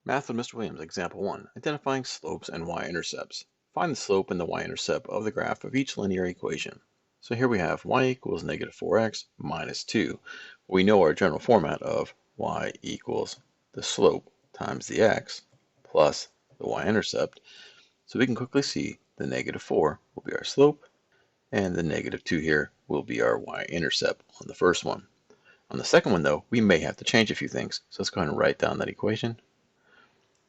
Math with Mr. Williams, Example 1, identifying slopes and y-intercepts. Find the slope and the y-intercept of the graph of each linear equation. So here we have y equals negative 4x minus 2. We know our general format of y equals the slope times the x plus the y-intercept. So we can quickly see the negative 4 will be our slope, and the negative 2 here will be our y-intercept on the first one. On the second one, though, we may have to change a few things. So let's go ahead and write down that equation.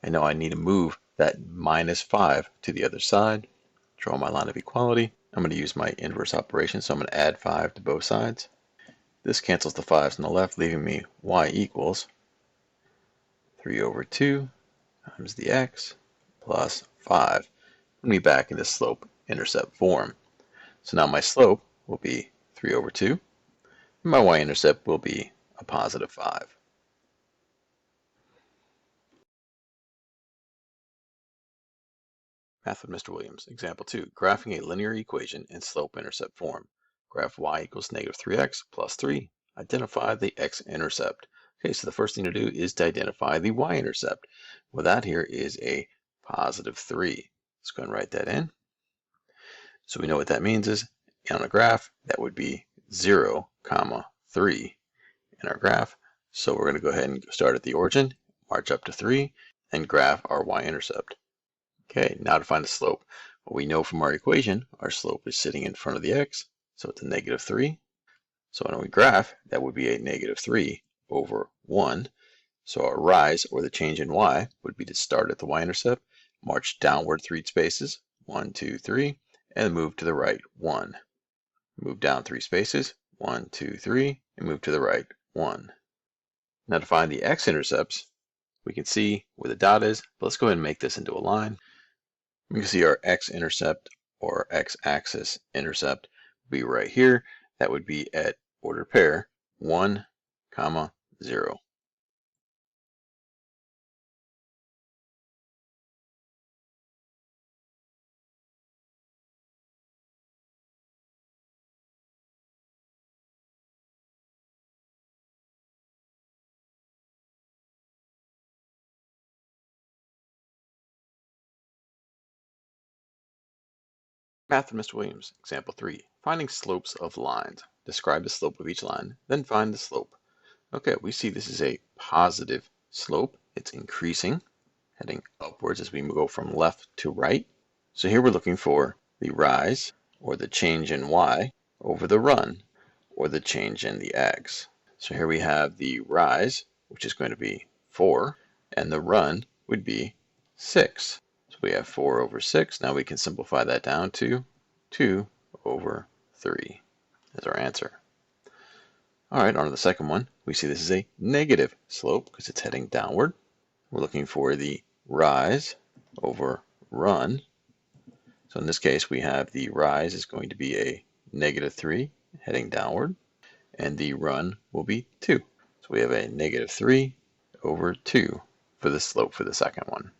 I know I need to move that minus 5 to the other side. Draw my line of equality. I'm going to use my inverse operation, so I'm going to add 5 to both sides. This cancels the 5's on the left, leaving me y equals 3 over 2 times the x plus 5. Put me back in the slope-intercept form. So now my slope will be 3 over 2, and my y-intercept will be a positive 5. Math with Mr. Williams, Example 2, graphing a linear equation in slope-intercept form. Graph y equals negative 3x plus 3. Identify the x-intercept. Okay, so the first thing to do is to identify the y-intercept. Well, that here is a positive 3. Let's go and write that in. So we know what that means is, on a graph, that would be 0, 3 in our graph. So we're going to go ahead and start at the origin, march up to 3, and graph our y-intercept. Okay, now to find the slope. Well, we know from our equation, our slope is sitting in front of the x, so it's a negative 3. So when we graph, that would be a negative 3 over 1. So our rise, or the change in y, would be to start at the y-intercept, march downward 3 spaces, 1, 2, 3, and move to the right 1. Move down 3 spaces, 1, 2, 3, and move to the right 1. Now to find the x-intercepts, we can see where the dot is, but let's go ahead and make this into a line. We can see our x-intercept or x-axis intercept will be right here. That would be at ordered pair 1, 0. Math with Mr. Williams, Example 3, finding slopes of lines. Describe the slope of each line, then find the slope. Okay, we see this is a positive slope. It's increasing, heading upwards as we go from left to right. So here we're looking for the rise, or the change in y, over the run, or the change in the x. So here we have the rise, which is going to be 4, and the run would be 6. So we have 4 over 6. Now we can simplify that down to 2 over 3 as our answer. All right, on to the second one. We see this is a negative slope because it's heading downward. We're looking for the rise over run. So in this case, we have the rise is going to be a negative 3 heading downward, and the run will be 2. So we have a negative 3 over 2 for the slope for the second one.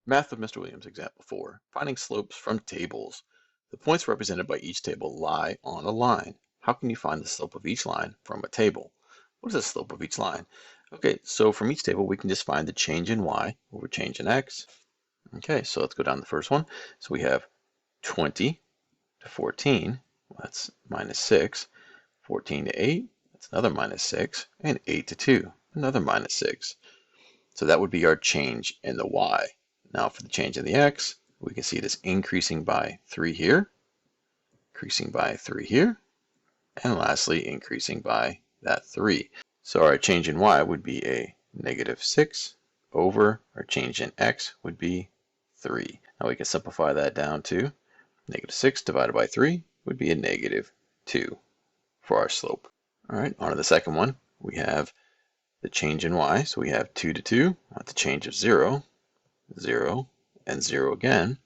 Math of Mr. Williams, Example 4, finding slopes from tables. The points represented by each table lie on a line. How can you find the slope of each line from a table? What is the slope of each line? Okay, so from each table, we can just find the change in y over change in x. Okay, so let's go down to the first one. So we have 20 to 14, well, that's minus 6. 14 to 8, that's another minus 6. And 8 to 2, another minus 6. So that would be our change in the y. Now for the change in the x, we can see this increasing by 3 here, increasing by 3 here, and lastly increasing by that 3. So our change in y would be a negative 6 over our change in x would be 3. Now we can simplify that down to negative 6 divided by 3 would be a negative 2 for our slope. All right, on to the second one. We have the change in y. So we have 2 to 2, that's a change of 0, 0, and 0 again.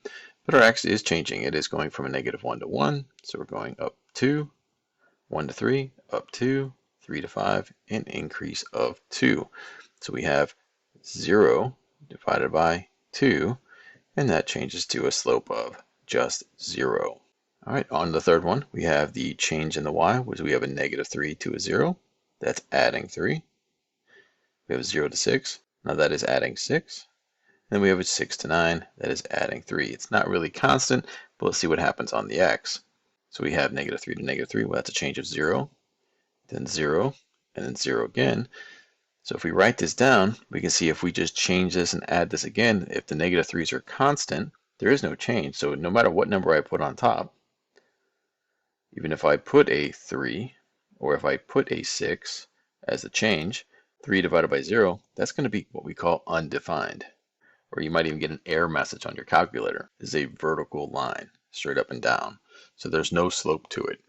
But our x is changing. It is going from a negative 1 to 1. So we're going up 2, 1 to 3, up 2, 3 to 5, an increase of 2. So we have 0 divided by 2, and that changes to a slope of just 0. All right, on to the third one. We have the change in the y, which we have a negative 3 to a 0. That's adding 3. We have 0 to 6. Now that is adding 6. Then we have a 6 to 9. That is adding 3. It's not really constant, but let's see what happens on the x. So we have -3 to -3. Well, that's a change of 0, then 0, and then 0 again. So if we write this down, we can see if we just change this and add this again, if the -3's are constant, there is no change. So no matter what number I put on top, even if I put a 3, or if I put a 6 as the change, 3 divided by 0, that's going to be what we call undefined. Or you might even get an error message on your calculator. This is a vertical line, straight up and down. So there's no slope to it.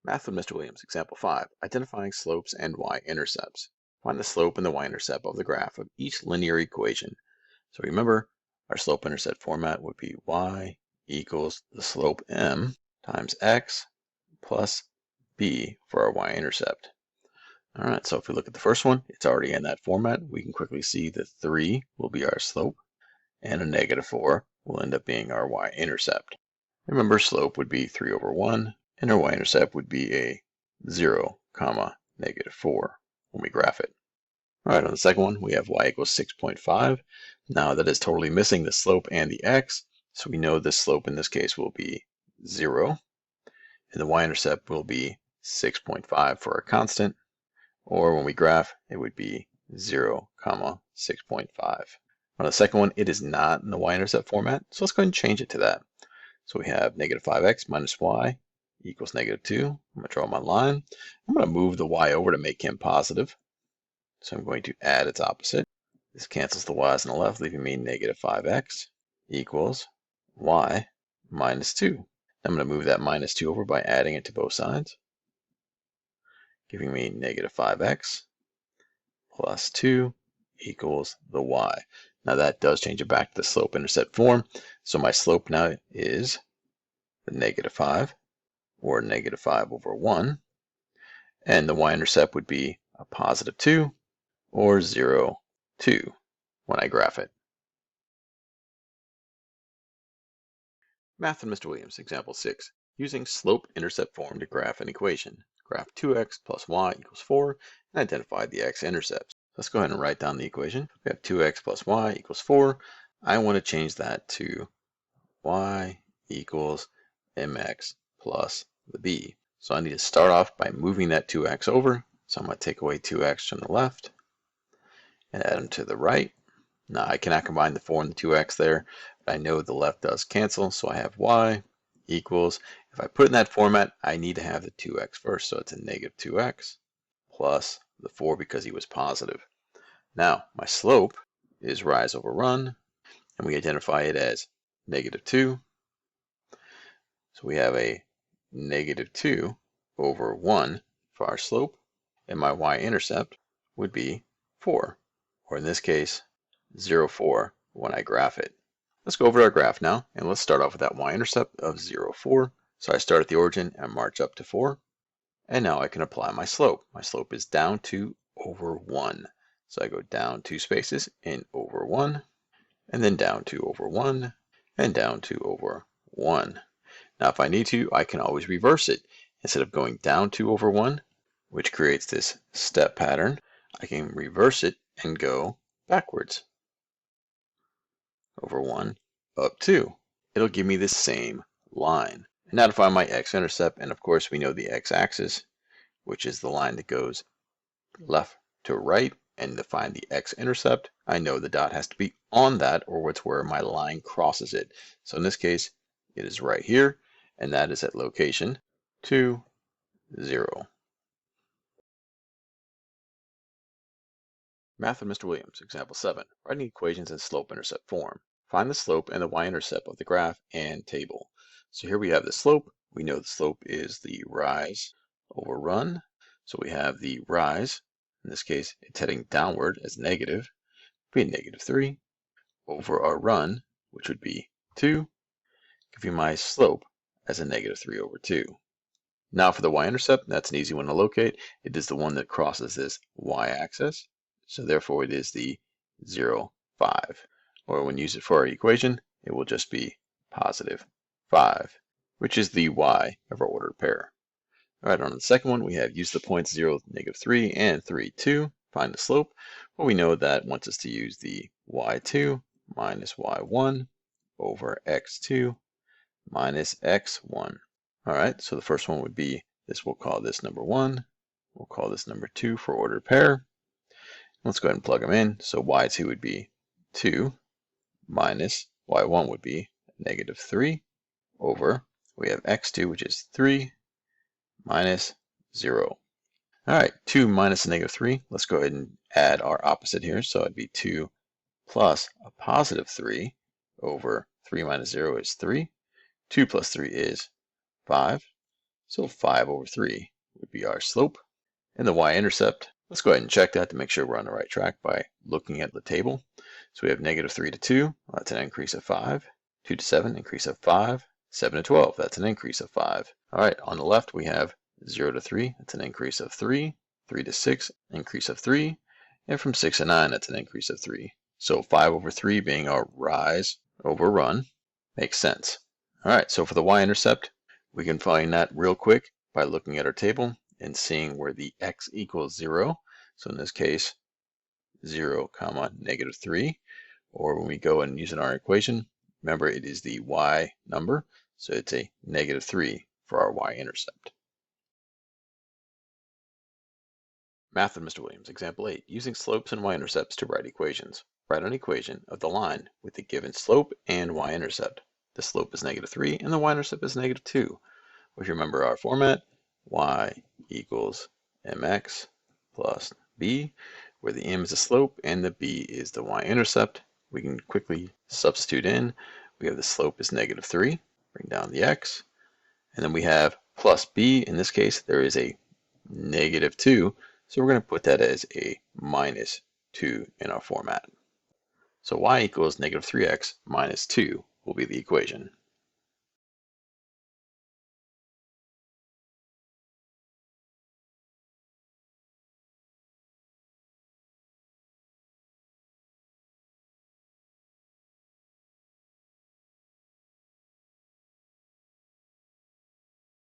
Math with Mr. Williams, example 5, identifying slopes and y-intercepts. Find the slope and the y-intercept of the graph of each linear equation. So remember, our slope-intercept format would be y equals the slope m times x plus b for our y-intercept. All right, so if we look at the first one, it's already in that format. We can quickly see that 3 will be our slope, and a -4 will end up being our y-intercept. Remember, slope would be 3 over 1, and our y-intercept would be a 0, comma, -4 when we graph it. All right, on the second one, we have y equals 6.5. Now that is totally missing the slope and the x, so we know the slope in this case will be 0, and the y-intercept will be 6.5 for a constant, or when we graph, it would be 0, comma, 6.5. On the second one, it is not in the y-intercept format, so let's go ahead and change it to that. So we have -5x minus y equals -2. I'm going to draw my line. I'm going to move the y over to make him positive. So I'm going to add its opposite. This cancels the y's on the left, leaving me -5x equals y minus 2. I'm going to move that -2 over by adding it to both sides, giving me -5x plus 2 equals the y. Now that does change it back to the slope-intercept form. So my slope now is the -5, or -5 over 1. And the y-intercept would be a positive 2, or 0, 2 when I graph it. Math and Mr. Williams, example 6. Using slope-intercept form to graph an equation. Graph 2x plus y equals 4 and identify the x-intercepts. Let's go ahead and write down the equation. We have 2x plus y equals 4. I want to change that to y equals mx plus the b. So I need to start off by moving that 2x over. So I'm going to take away 2x from the left and add them to the right. Now I cannot combine the 4 and the 2x there, but I know the left does cancel, so I have y equals, if I put it in that format, I need to have the 2x first, so it's a -2x plus the 4 because he was positive. Now my slope is rise over run, and we identify it as -2. So we have a -2 over 1 for our slope, and my y-intercept would be 4, or in this case, 0, 4 when I graph it. Let's go over to our graph now, and let's start off with that y-intercept of 0, 4. So I start at the origin and march up to 4, and now I can apply my slope. My slope is down 2 over 1. So I go down 2 spaces in over 1, and then down 2 over 1, and down 2 over 1. Now if I need to, I can always reverse it. Instead of going down 2 over 1, which creates this step pattern, I can reverse it and go backwards. Over 1, up 2. It'll give me the same line. And now to find my x-intercept, and of course we know the x-axis, which is the line that goes left to right, and to find the x-intercept, I know the dot has to be on that, or it's where my line crosses it. So in this case, it is right here, and that is at location 2, 0. Math with Mr. Williams, example 7. Writing equations in slope-intercept form. Find the slope and the y-intercept of the graph and table. So here we have the slope. We know the slope is the rise over run. So we have the rise. In this case, it's heading downward as negative, be -3 over our run, which would be 2, giving my slope as a negative 3 over 2. Now for the y-intercept, that's an easy one to locate. It is the one that crosses this y-axis, so therefore it is the 0, 5. Or when you use it for our equation, it will just be positive 5, which is the y of our ordered pair. All right, on the second one, we have use the points 0, negative 3, and 3, 2. Find the slope. Well, we know that wants us to use the y2 minus y1 over x2 minus x1. All right, so the first one would be this. We'll call this number 1. We'll call this number 2 for ordered pair. Let's go ahead and plug them in. So y2 would be 2 minus y1 would be negative 3 over, we have x2, which is 3 minus 0. All right, 2 minus a negative 3. Let's go ahead and add our opposite here. So it'd be 2 plus a positive 3 over 3 minus 0 is 3. 2 plus 3 is 5. So 5 over 3 would be our slope. And the y-intercept, let's go ahead and check that to make sure we're on the right track by looking at the table. So we have negative 3 to 2. Well, that's an increase of 5. 2 to 7, increase of 5. 7 to 12, that's an increase of 5. All right, on the left we have 0 to 3, that's an increase of 3. 3 to 6, increase of 3. And from 6 to 9, that's an increase of 3. So 5 over 3 being our rise over run makes sense. All right, so for the y-intercept, we can find that real quick by looking at our table and seeing where the x equals 0. So in this case, 0, comma, negative 3. Or when we go and use in our equation, remember it is the y number, so it's a negative 3 for our y-intercept. Math with Mr. Williams, example 8, using slopes and y-intercepts to write equations. Write an equation of the line with the given slope and y-intercept. The slope is negative 3 and the y-intercept is negative 2. If you remember our format, y equals mx plus b, where the m is the slope and the b is the y-intercept. We can quickly substitute in. We have the slope is negative 3, bring down the x, and then we have plus b. In this case, there is a negative 2, so we're going to put that as a minus 2 in our format. So y equals negative 3x minus 2 will be the equation.